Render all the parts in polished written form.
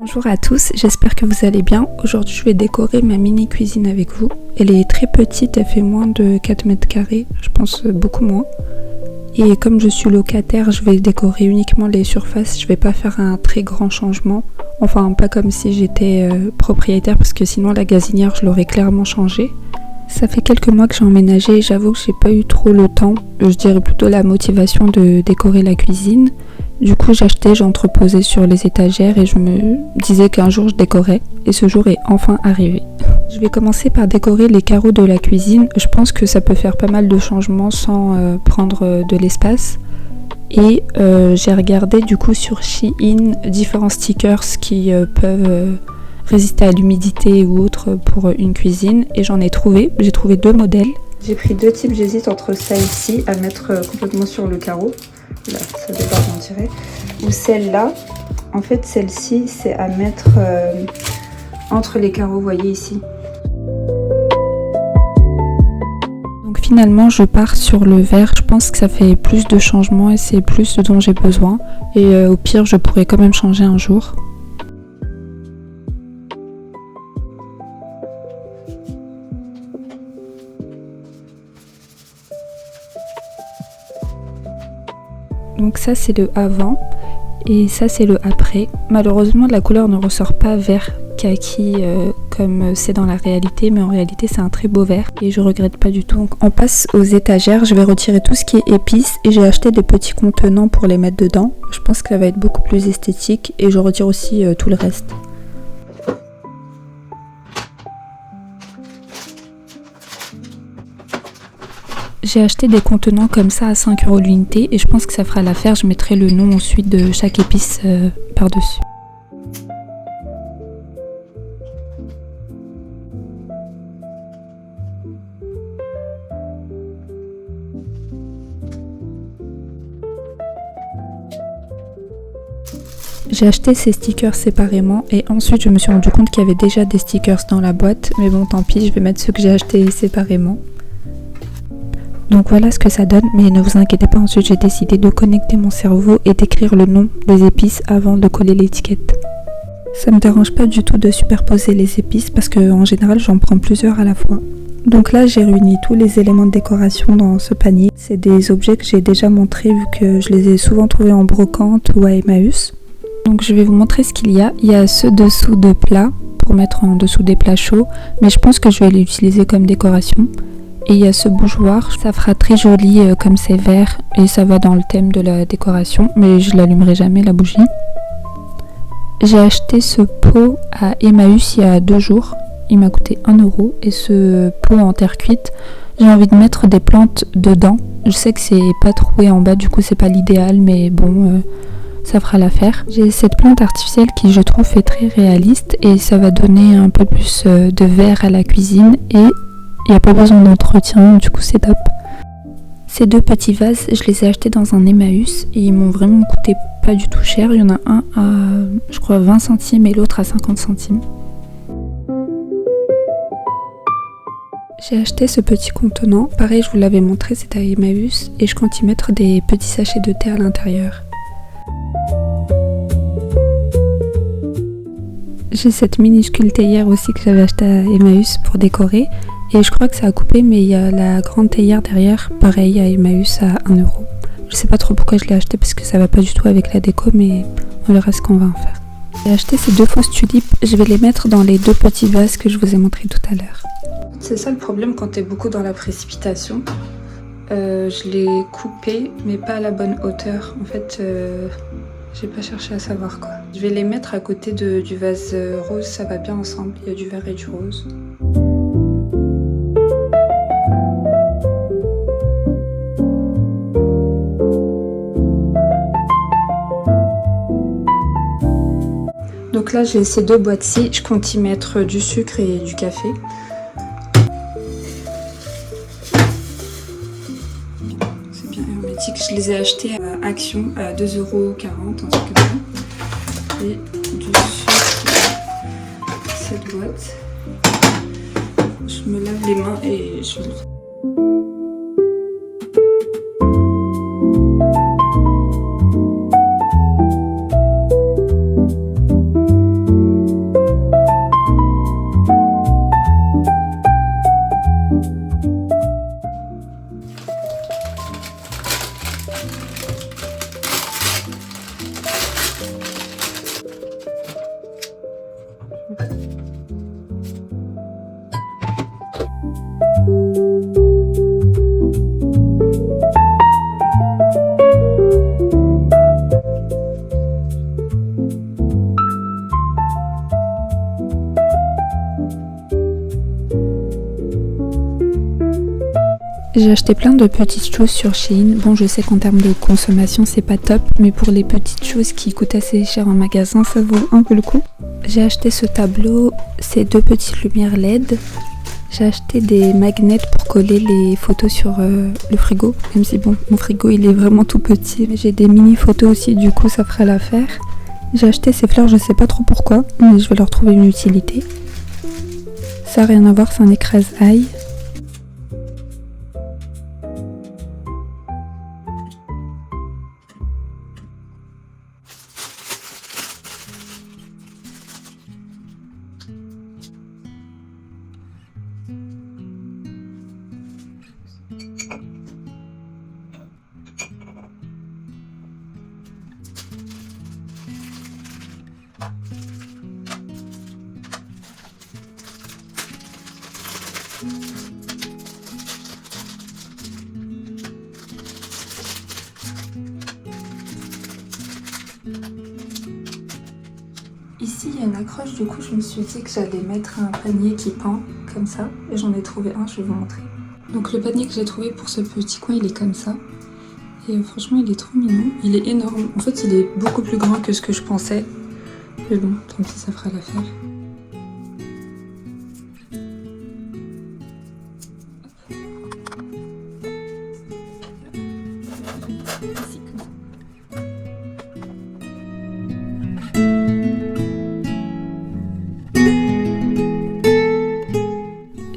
Bonjour à tous, j'espère que vous allez bien. Aujourd'hui je vais décorer ma mini cuisine avec vous. Elle est très petite, elle fait moins de 4 mètres carrés, je pense beaucoup moins. Et comme je suis locataire, je vais décorer uniquement les surfaces, je vais pas faire un très grand changement. Enfin pas comme si j'étais propriétaire parce que sinon la gazinière je l'aurais clairement changée. Ça fait quelques mois que j'ai emménagé et j'avoue que j'ai pas eu trop le temps, je dirais plutôt la motivation de décorer la cuisine. Du coup j'achetais, j'entreposais sur les étagères et je me disais qu'un jour je décorais et ce jour est enfin arrivé. Je vais commencer par décorer les carreaux de la cuisine. Je pense que ça peut faire pas mal de changements sans prendre de l'espace. Et j'ai regardé du coup sur Shein différents stickers qui peuvent résister à l'humidité ou autre pour une cuisine et j'en ai trouvé. J'ai trouvé deux modèles. J'ai pris deux types, j'hésite entre celle-ci à mettre complètement sur le carreau. Là, ça déborde on dirait. Ou celle-là. En fait celle-ci c'est à mettre entre les carreaux, vous voyez ici. Donc finalement je pars sur le vert, je pense que ça fait plus de changements et c'est plus ce dont j'ai besoin. Et au pire je pourrais quand même changer un jour. Donc ça c'est le avant et ça c'est le après. Malheureusement la couleur ne ressort pas vert kaki comme c'est dans la réalité, mais en réalité c'est un très beau vert et je regrette pas du tout. Donc on passe aux étagères, je vais retirer tout ce qui est épices et j'ai acheté des petits contenants pour les mettre dedans. Je pense que ça va être beaucoup plus esthétique et je retire aussi tout le reste. J'ai acheté des contenants comme ça à 5 € l'unité et je pense que ça fera l'affaire. Je mettrai le nom ensuite de chaque épice par-dessus. J'ai acheté ces stickers séparément et ensuite je me suis rendu compte qu'il y avait déjà des stickers dans la boîte. Mais bon tant pis, je vais mettre ceux que j'ai achetés séparément. Donc voilà ce que ça donne, mais ne vous inquiétez pas, ensuite j'ai décidé de connecter mon cerveau et d'écrire le nom des épices avant de coller l'étiquette. Ça me dérange pas du tout de superposer les épices parce que en général j'en prends plusieurs à la fois. Donc là j'ai réuni tous les éléments de décoration dans ce panier. C'est des objets que j'ai déjà montrés vu que je les ai souvent trouvés en brocante ou à Emmaüs. Donc je vais vous montrer ce qu'il y a. Il y a ce dessous de plat pour mettre en dessous des plats chauds, mais je pense que je vais l'utiliser comme décoration. Et il y a ce bougeoir, ça fera très joli comme c'est vert et ça va dans le thème de la décoration, mais je l'allumerai jamais la bougie. J'ai acheté ce pot à Emmaüs il y a 2 jours, il m'a coûté 1 € et ce pot en terre cuite, j'ai envie de mettre des plantes dedans. Je sais que c'est pas troué en bas, du coup c'est pas l'idéal, mais bon ça fera l'affaire. J'ai cette plante artificielle qui je trouve fait très réaliste et ça va donner un peu plus de vert à la cuisine et il n'y a pas besoin d'entretien, du coup c'est top. Ces deux petits vases, je les ai achetés dans un Emmaüs et ils m'ont vraiment coûté pas du tout cher. Il y en a un à, je crois, 20 centimes et l'autre à 50 centimes. J'ai acheté ce petit contenant. Pareil, je vous l'avais montré, c'était à Emmaüs et je compte y mettre des petits sachets de thé à l'intérieur. J'ai cette minuscule théière aussi que j'avais achetée à Emmaüs pour décorer. Et je crois que ça a coupé, mais il y a la grande théière derrière, pareil à Emmaüs à 1 €. Je sais pas trop pourquoi je l'ai acheté parce que ça va pas du tout avec la déco, mais on verra ce qu'on va en faire. J'ai acheté ces 2 fausses tulipes, je vais les mettre dans les 2 petits vases que je vous ai montré tout à l'heure. C'est ça le problème quand t'es beaucoup dans la précipitation. Je l'ai coupé, mais pas à la bonne hauteur. En fait, j'ai pas cherché à savoir quoi. Je vais les mettre à côté du vase rose, ça va bien ensemble, il y a du vert et du rose. Donc là j'ai ces 2 boîtes-ci, je compte y mettre du sucre et du café. C'est bien hermétique, je les ai achetés à Action à 2,40 €, un truc comme ça. Et du sucre, cette boîte. Je me lave les mains et je vais le faire. J'ai acheté plein de petites choses sur Shein. Bon, je sais qu'en termes de consommation, c'est pas top, mais pour les petites choses qui coûtent assez cher en magasin, ça vaut un peu le coup. J'ai acheté ce tableau, ces 2 petites lumières LED. J'ai acheté des magnets pour coller les photos sur le frigo, même si bon, mon frigo il est vraiment tout petit. Mais j'ai des mini photos aussi, du coup ça ferait l'affaire. J'ai acheté ces fleurs, je sais pas trop pourquoi, mais je vais leur trouver une utilité. Ça n'a rien à voir, c'est un écrase-ail. Ici il y a une accroche, du coup je me suis dit que j'allais mettre un panier qui pend comme ça, et j'en ai trouvé un, je vais vous montrer. Donc le panier que j'ai trouvé pour ce petit coin il est comme ça, et franchement il est trop mignon, il est énorme, en fait il est beaucoup plus grand que ce que je pensais, mais bon tant pis ça fera l'affaire.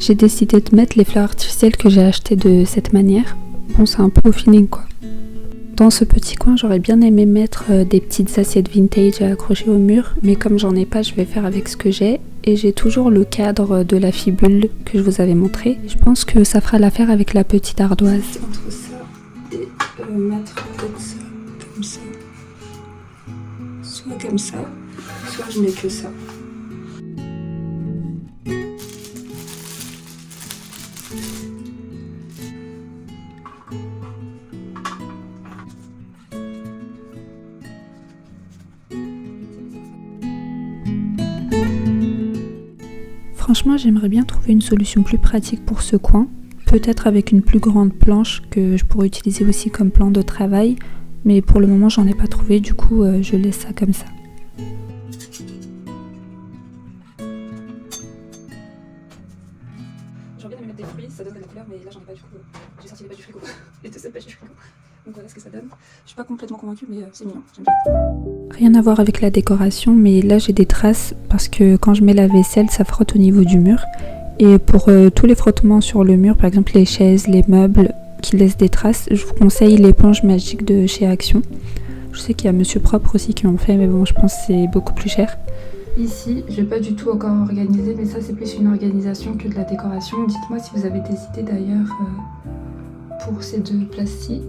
J'ai décidé de mettre les fleurs artificielles que j'ai achetées de cette manière. Bon, c'est un peu au feeling quoi. Dans ce petit coin, j'aurais bien aimé mettre des petites assiettes vintage à accrocher au mur, mais comme j'en ai pas, je vais faire avec ce que j'ai. Et j'ai toujours le cadre de la fibule que je vous avais montré. Je pense que ça fera l'affaire avec la petite ardoise. Entre ça et mettre peut-être ça, comme ça. Soit comme ça, soit je mets que ça. Franchement, j'aimerais bien trouver une solution plus pratique pour ce coin, peut-être avec une plus grande planche que je pourrais utiliser aussi comme plan de travail, mais pour le moment j'en ai pas trouvé, du coup je laisse ça comme ça. J'aurais bien aimé mettre des fruits, ça donne de la couleur, mais là j'en ai pas, du coup j'ai sorti les pages du frigo, les 2 seules pages du frigo. Donc voilà ce que ça donne. Je suis pas complètement convaincue, mais c'est mignon, j'aime bien. Rien à voir avec la décoration, mais là j'ai des traces parce que quand je mets la vaisselle, ça frotte au niveau du mur. Et pour tous les frottements sur le mur, par exemple les chaises, les meubles qui laissent des traces, je vous conseille l'éponge magique de chez Action. Je sais qu'il y a Monsieur Propre aussi qui en fait, mais bon, je pense que c'est beaucoup plus cher. Ici, je n'ai pas du tout encore organisé, mais ça c'est plus une organisation que de la décoration. Dites-moi si vous avez des idées d'ailleurs pour ces 2 places-ci.